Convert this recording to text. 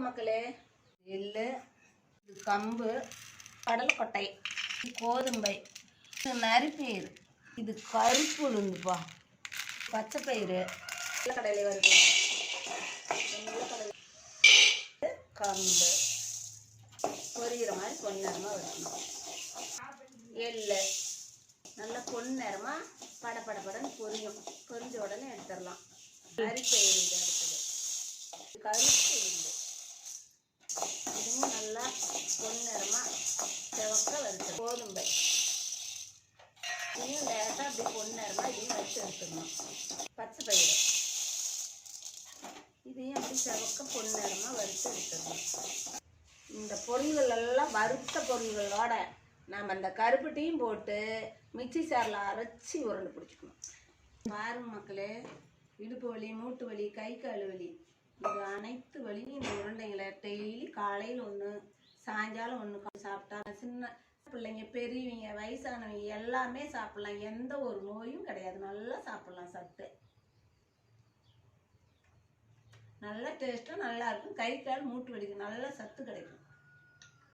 மக்களே, எள்ளு, இது கம்பு, கடலைக்கொட்டை, கோதுமை, இது நரிப்பயிறு, இது கருப்பு உளுந்துப்பா, பச்சை பயிறு, கடலை வருது, கம்பு பொரியிற மாதிரி பொன்னிறமாக வைக்கணும். எள்ளு நல்லா பொன்னிறமாக படன்னு பொரியும். பொரிஞ்ச உடனே எடுத்துடலாம். நரிப்பயிறு இது அடுத்தது, கருப்பு உளுந்து, இதுவும் நல்லா பொன்னிறமாக செவக்க வறுத்து. கோதுமை இதையும் லேசாக அப்படி பொன்னிறமாக இதையும் வறுத்து எடுத்துடணும். பச்சை பயிறு இதையும் அப்படி செவக்க பொன்னிறமாக வறுத்து எடுத்துடணும். இந்த பொருள்கள் எல்லாம் வறுத்த பொருள்களோட நம்ம அந்த கருப்பட்டியும் போட்டு மிக்சி சாரில் அரைச்சி உருண்டை பிடிச்சிக்கணும். பாருங்க மக்களே, இடுப்பு வலி, மூட்டு வலி, கை கால் வலி, இது அனைத்து வலியும் இந்த உருண்டைங்களை டெய்லி காலையில் ஒன்று, சாயங்காலம் ஒன்று சாப்பிட்டா சின்ன பிள்ளைங்க, பெரியவங்க, வயசானவங்க எல்லாமே சாப்பிட்லாம். எந்த ஒரு நோயும் கிடையாது. நல்லா சாப்பிட்லாம். சத்து நல்ல டேஸ்ட்டாக நல்லா இருக்கும். கை கால் மூட்டு வலிக்கு நல்ல சத்து கிடைக்கும்.